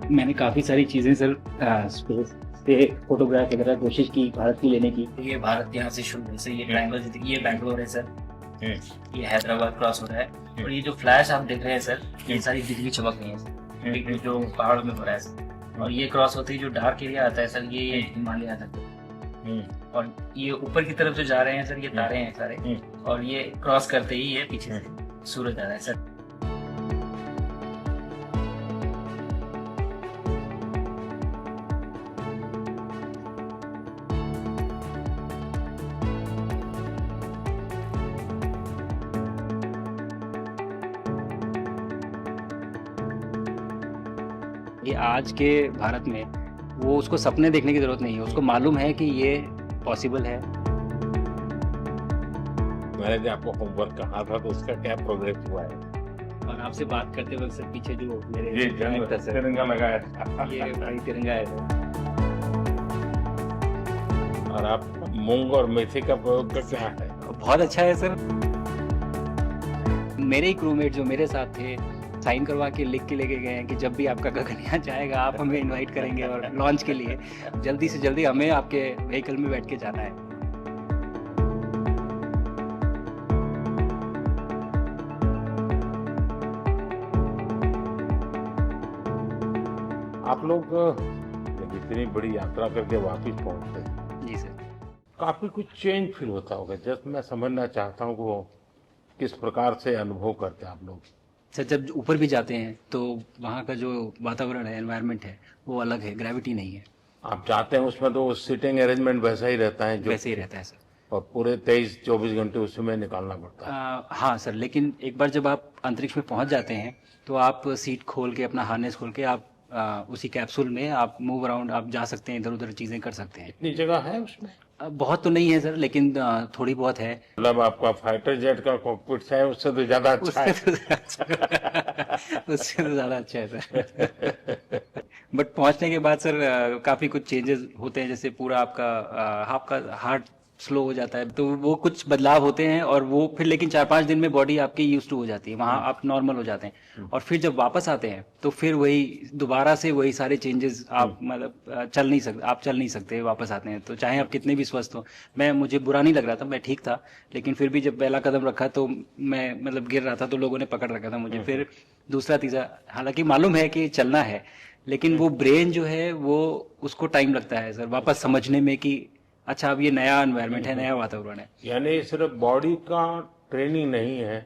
मैंने काफ़ी सारी चीज़ें सर स्पेस से फोटोग्राफ वगैरह कोशिश की भारत की लेने की। ये भारत यहाँ से शुरू है सर, ये ट्रायंगल, ये बैंगलोर है सर, ये हैदराबाद क्रॉस हो रहा है। और ये जो फ्लैश आप देख रहे हैं सर, ये सारी बिजली चमक रही है सर, बिजली जो पहाड़ों में हो रहा है सर। और ये क्रॉस होते ही जो डार्क एरिया आता है सर, ये हिमालय आता है। और ये ऊपर की तरफ जो जा रहे हैं सर, ये तारे हैं सारे। और ये क्रॉस करते ही ये पीछे से सूरज आ रहा है सर। ये आज के भारत में वो उसको सपने देखने की ज़रूरत नहीं है, उसको मालूम है कि ये पॉसिबल है। मैंने जो आपको होमवर्क कहा था तो उसका क्या प्रोग्रेस हुआ है? और आपसे बात करते वक्त सर पीछे जो मेरे ये ड्राइंग था सर, तिरंगा लगाया था। ये भाई तिरंगा है सर। और आप मूंग और मेथी का प्रयोग का क्या है? बहुत अच्छा है सर। मेरे ही क्रूमेट जो मेरे साथ थे साइन करवा के लिख के लेके गए हैं कि जब भी आपका गगन यहाँ जाएगा आप हमें इनवाइट करेंगे और लॉन्च के लिए जल्दी से जल्दी हमें आपके व्हीकल में बैठ के जाना है। आप लोग जब इतनी बड़ी यात्रा करके वापिस पहुंचते जी सर। काफी कुछ चेंज फील होता होगा। जस्ट मैं समझना चाहता हूँ वो किस प्रकार से अनुभव करते हैं आप लोग? सर जब ऊपर भी जाते हैं तो वहाँ का जो वातावरण है, एनवायरनमेंट है, वो अलग है, ग्रेविटी नहीं है। आप जाते हैं उसमें तो सीटिंग अरेंजमेंट वैसा ही रहता है जो वैसे ही रहता है सर। और पूरे 23-24 घंटे उसी में निकालना पड़ता है। हाँ सर, लेकिन एक बार जब आप अंतरिक्ष में पहुँच जाते हैं तो आप सीट खोल के अपना हार्नेस खोल के आप उसी कैप्सूल में आप मूव अराउंड आप जा सकते हैं, इधर उधर चीज़ें कर सकते हैं। इतनी जगह है उसमें? बहुत तो नहीं है सर, लेकिन थोड़ी बहुत है। मतलब आपका फाइटर जेट का कॉकपिट है उससे तो ज्यादा अच्छा है। उससे तो ज़्यादा अच्छा है सर। बट पहुंचने के बाद सर काफ़ी कुछ चेंजेस होते हैं, जैसे पूरा आपका हार्ट स्लो हो जाता है, तो वो कुछ बदलाव होते हैं और वो फिर लेकिन 4-5 दिन में बॉडी आपकी यूज टू हो जाती है, वहाँ आप नॉर्मल हो जाते हैं। और फिर जब वापस आते हैं तो फिर वही दोबारा से वही सारे चेंजेस आप मतलब चल नहीं सकते वापस आते हैं, तो चाहे आप कितने भी स्वस्थ हो। मुझे बुरा नहीं लग रहा था, मैं ठीक था, लेकिन फिर भी जब पहला कदम रखा तो मैं मतलब गिर रहा था तो लोगों ने पकड़ रखा था मुझे। फिर दूसरा तीसरा, हालांकि मालूम है कि चलना है, लेकिन वो ब्रेन जो है वो उसको टाइम लगता है सर वापस समझने में कि अच्छा अब ये नया एनवायरनमेंट है, नया वातावरण है। यानी सिर्फ बॉडी का ट्रेनिंग नहीं है,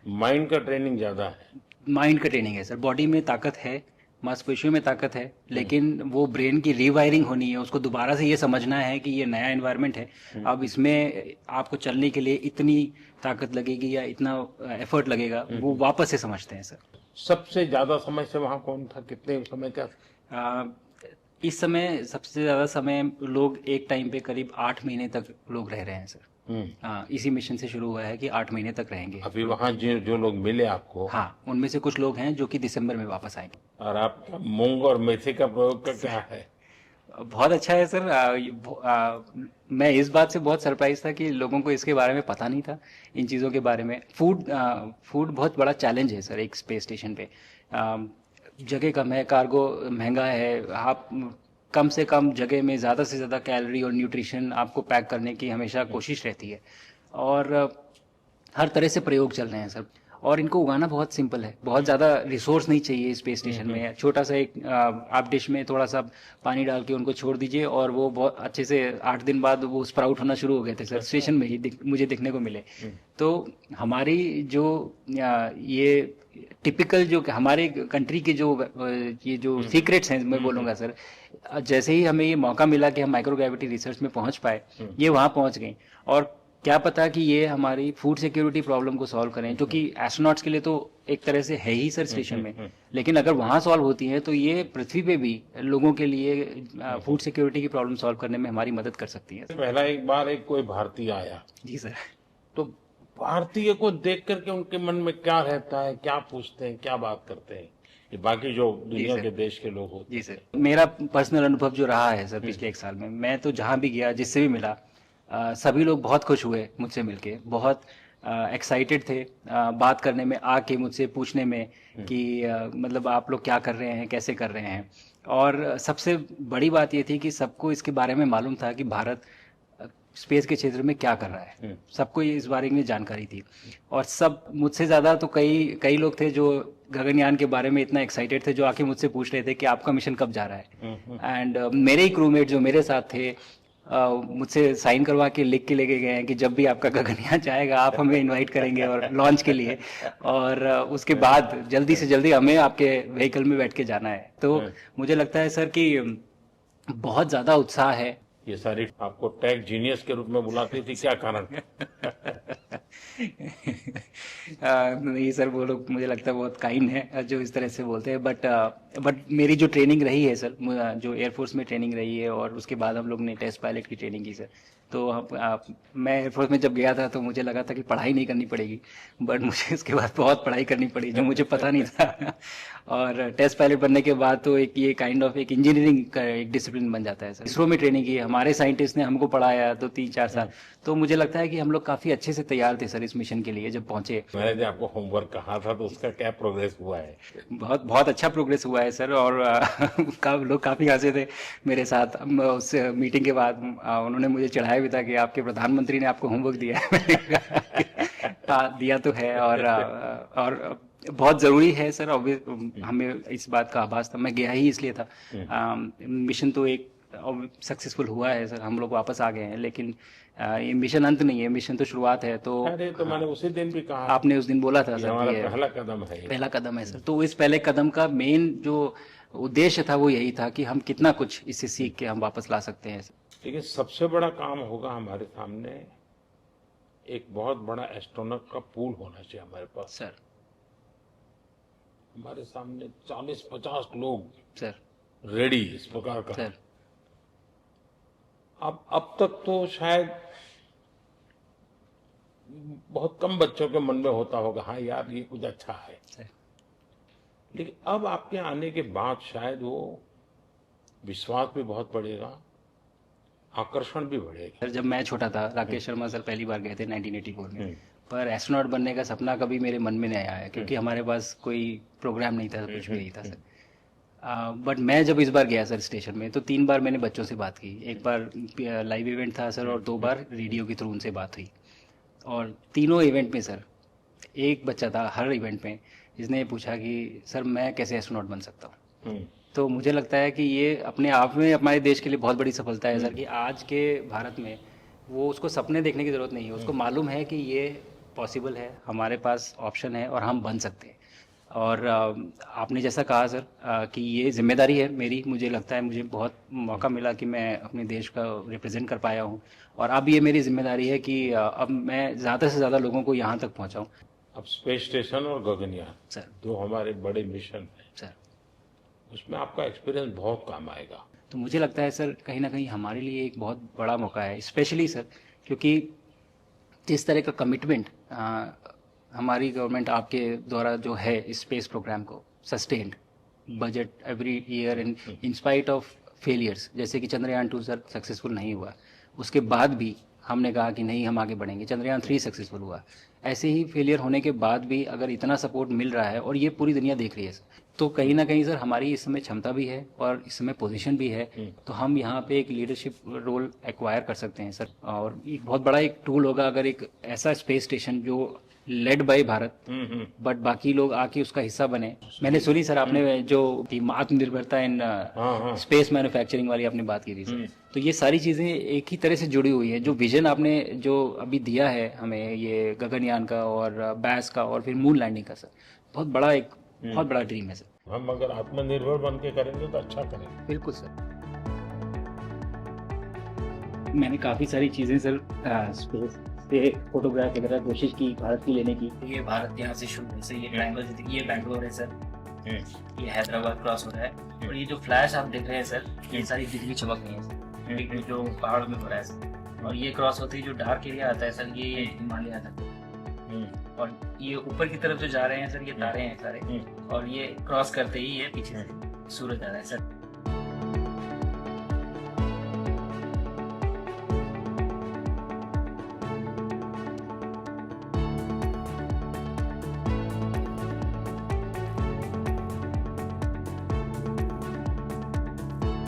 माइंड का ट्रेनिंग ज्यादा है। माइंड का ट्रेनिंग है सर, बॉडी में ताकत है, मांसपेशियों में ताकत है, लेकिन वो ब्रेन की रीवायरिंग होनी है, उसको दोबारा से ये समझना है कि ये नया एनवायरनमेंट है। अब इसमें आपको चलने के लिए इतनी ताकत लगेगी या इतना एफर्ट लगेगा, वो वापस से समझते हैं सर। सबसे ज्यादा समय से वहां कौन था? कितने समय का? आ, इस समय सबसे ज़्यादा समय लोग एक टाइम पे करीब 8 महीने तक लोग रह रहे हैं सर। हाँ, इसी मिशन से शुरू हुआ है कि 8 महीने तक रहेंगे। अभी वहां जो लोग मिले आपको? हाँ, उनमें से कुछ लोग हैं जो कि दिसंबर में वापस आएंगे। और आपका मूंग और मेथी का प्रयोग का क्या है? बहुत अच्छा है सर। मैं इस बात से बहुत सरप्राइज था कि लोगों को इसके बारे में पता नहीं था, इन चीज़ों के बारे में। फूड बहुत बड़ा चैलेंज है सर एक स्पेस स्टेशन पे। जगह कम है, कार्गो महंगा है, आप कम से कम जगह में ज़्यादा से ज़्यादा कैलोरी और न्यूट्रिशन आपको पैक करने की हमेशा कोशिश रहती है। और हर तरह से प्रयोग चल रहे हैं सर, और इनको उगाना बहुत सिंपल है, बहुत ज़्यादा रिसोर्स नहीं चाहिए स्पेस स्टेशन में। छोटा सा एक आप डिश में थोड़ा सा पानी डाल के उनको छोड़ दीजिए और वो बहुत अच्छे से 8 दिन बाद वो स्प्राउट होना शुरू हो गए थे सर, स्टेशन में ही मुझे देखने को मिले। तो हमारी जो ये टिपिकल जो हमारे कंट्री के जो ये जो सीक्रेट्स हैं मैं बोलूँगा सर, जैसे ही हमें ये मौका मिला कि हम माइक्रोग्रेविटी रिसर्च में पहुंच पाए, ये वहाँ पहुंच गई। और क्या पता कि ये हमारी फूड सिक्योरिटी प्रॉब्लम को सॉल्व करें, जो कि एस्ट्रोनॉट्स के लिए तो एक तरह से है ही सर स्टेशन में, लेकिन अगर वहाँ सॉल्व होती है तो ये पृथ्वी पे भी लोगों के लिए फूड सिक्योरिटी की प्रॉब्लम सॉल्व करने में हमारी मदद कर सकती है। पहला एक बार एक कोई भारतीय आया, जी सर। तो भारतीय को देख करके उनके मन में क्या रहता है, क्या पूछते हैं, क्या बात करते हैं, ये बाकी जो दुनिया के देश के लोग होते हैं? जी सर, मेरा पर्सनल अनुभव जो रहा है सर पिछले 1 साल में, मैं तो जहाँ भी गया जिससे भी मिला, सभी लोग बहुत खुश हुए मुझसे मिलके, बहुत एक्साइटेड थे बात करने में, आके मुझसे पूछने में कि मतलब आप लोग क्या कर रहे हैं, कैसे कर रहे हैं। और सबसे बड़ी बात ये थी कि सबको इसके बारे में मालूम था कि भारत स्पेस के क्षेत्र में क्या कर रहा है, सबको ये इस बारे में जानकारी थी। और सब मुझसे ज़्यादा तो कई कई लोग थे जो गगनयान के बारे में इतना एक्साइटेड थे, जो आके मुझसे पूछ रहे थे कि आपका मिशन कब जा रहा है। एंड मेरे ही क्रूमेट जो मेरे साथ थे मुझसे साइन करवा के लिख के लेके गए हैं कि जब भी आपका गगनयान जाएगा आप हमें इनवाइट करेंगे और लॉन्च के लिए, और उसके बाद जल्दी से जल्दी हमें आपके व्हीकल में बैठ के जाना है। तो मुझे लगता है सर कि बहुत ज़्यादा उत्साह है। ये सारी आपको टेक जीनियस के रूप में बुलाती थी, क्या कारण? नहीं सर, वो लोग मुझे लगता है बहुत काइंड है जो इस तरह से बोलते हैं। बट मेरी जो ट्रेनिंग रही है सर, जो एयरफोर्स में ट्रेनिंग रही है और उसके बाद हम लोग ने टेस्ट पायलट की ट्रेनिंग की सर। तो मैं एयरफोर्स में जब गया था तो मुझे लगा था कि पढ़ाई नहीं करनी पड़ेगी, बट मुझे इसके बाद बहुत पढ़ाई करनी पड़ी जो मुझे पता नहीं था। और टेस्ट पायलट बनने के बाद तो एक ये काइंड ऑफ एक इंजीनियरिंग का एक डिसिप्लिन बन जाता है सर। इसरो में ट्रेनिंग की, हमारे साइंटिस्ट ने हमको पढ़ाया तो 3-4 साल। तो मुझे लगता है कि हम लोग काफ़ी अच्छे से तैयार थे सर इस मिशन के लिए जब पहुंचे। मैंने जो आपको होमवर्क कहा था तो उसका क्या प्रोग्रेस हुआ है? बहुत बहुत अच्छा प्रोग्रेस हुआ है सर। और लोग काफ़ी हंसे थे मेरे साथ। उस मीटिंग के बाद उन्होंने मुझे चढ़ाया भी था कि आपके प्रधानमंत्री ने आपको होमवर्क दिया है। मैंने कहा, हाँ, दिया तो है और बहुत ज़रूरी है सर। हमें इस बात का आभास था, मैं गया ही इसलिए था। मिशन तो एक सक्सेसफुल हुआ है सर, हम लोग वापस आ गए हैं, लेकिन ये मिशन अंत नहीं है, मिशन तो शुरुआत है। तो अरे तो मैंने उसी दिन भी कहा, आपने उस दिन बोला था ये सर, हमारा ये पहला कदम है। पहला कदम है सर। तो इस पहले कदम का मेन जो उद्देश्य था वो यही था कि हम कितना कुछ इससे सीख के हम वापस ला सकते हैं। लेकिन सबसे बड़ा काम होगा हमारे सामने, एक बहुत बड़ा एस्ट्रोनॉट का पूल होना चाहिए हमारे पास सर। हमारे सामने 40-50 लोग सर रेडी इस प्रकार का। सर अब तक तो शायद बहुत कम बच्चों के मन में होता होगा, हाँ यार ये कुछ अच्छा है सर। लेकिन अब आपके आने के बाद शायद वो विश्वास भी बहुत बढ़ेगा, आकर्षण भी बढ़ेगा। सर जब मैं छोटा था, राकेश शर्मा सर पहली बार गए थे 1984 में, पर एस्ट्रोनॉट बनने का सपना कभी मेरे मन में नहीं आया क्योंकि हमारे पास कोई प्रोग्राम नहीं था, कुछ भी नहीं था सर। बट मैं जब इस बार गया सर स्टेशन में, तो 3 बार मैंने बच्चों से बात की। एक बार लाइव इवेंट था सर और 2 बार रेडियो के थ्रू उनसे बात हुई। और तीनों इवेंट में सर एक बच्चा था हर इवेंट में जिसने पूछा कि सर मैं कैसे एस्ट्रोनॉट बन सकता हूँ। तो मुझे लगता है कि ये अपने आप में हमारे देश के लिए बहुत बड़ी सफलता है सर कि आज के भारत में वो उसको सपने देखने की ज़रूरत नहीं है, उसको मालूम है कि ये पॉसिबल है, हमारे पास ऑप्शन है और हम बन सकते हैं। और आपने जैसा कहा सर कि ये जिम्मेदारी है मेरी, मुझे लगता है मुझे बहुत मौका मिला कि मैं अपने देश का रिप्रेजेंट कर पाया हूँ। और अब ये मेरी जिम्मेदारी है कि अब मैं ज़्यादा से ज़्यादा लोगों को यहाँ तक पहुँचाऊँ। अब स्पेस स्टेशन और गगनयान सर, 2 हमारे बड़े मिशन हैं सर, उसमें आपका एक्सपीरियंस बहुत काम आएगा। तो मुझे लगता है सर कहीं ना कहीं हमारे लिए एक बहुत बड़ा मौका है, स्पेशली सर क्योंकि जिस तरह का कमिटमेंट हमारी गवर्नमेंट आपके द्वारा जो है इस स्पेस प्रोग्राम को sustained budget every year in spite of failures, जैसे कि चंद्रयान 2 सर सक्सेसफुल नहीं हुआ, उसके बाद भी हमने कहा कि नहीं हम आगे बढ़ेंगे। चंद्रयान 3 सक्सेसफुल हुआ, ऐसे ही फेलियर होने के बाद भी अगर इतना सपोर्ट मिल रहा है और ये पूरी दुनिया देख रही है सर, तो कहीं ना कहीं सर हमारी इस समय क्षमता भी है और इस समय पोजीशन भी है, तो हम यहाँ पे एक लीडरशिप रोल एक्वायर कर सकते हैं सर। और एक बहुत बड़ा एक टूल होगा अगर एक ऐसा स्पेस स्टेशन जो लेड बाय भारत बट बाकी लोग आके उसका हिस्सा बने। मैंने सुनी सर आपने जो आत्मनिर्भरता इन स्पेस मैन्युफैक्चरिंग वाली आपने बात की थी सर, तो ये सारी चीजें एक ही तरह से जुड़ी हुई है। जो विजन आपने जो अभी दिया है हमें ये गगनयान का और बैस का और फिर मून लैंडिंग का सर, बहुत बड़ा ड्रीम है सर। हम अगर आत्मनिर्भर बन के करेंगे तो अच्छा करेंगे। बिल्कुल सर। मैंने काफी सारी चीजें सर स्पेस से फोटोग्राफ वगैरह कोशिश की भारत की लेने की। ये भारत यहाँ से शुरू से ये ट्रायंगल ये बैंगलोर है सर, ये हैदराबाद क्रॉस हो रहा है। और ये जो फ्लैश आप देख रहे हैं सर, ये सारी बिजली चमक रही है सर, ये जो पहाड़ों में हो रहा है सर। और ये क्रॉस होते ही जो डार्क एरिया आता है सर, ये हिमालय आता है। और ये ऊपर की तरफ जो जा रहे हैं सर, ये तारे हैं सारे। और ये क्रॉस करते ही ये पीछे से सूरज आ रहा है सर।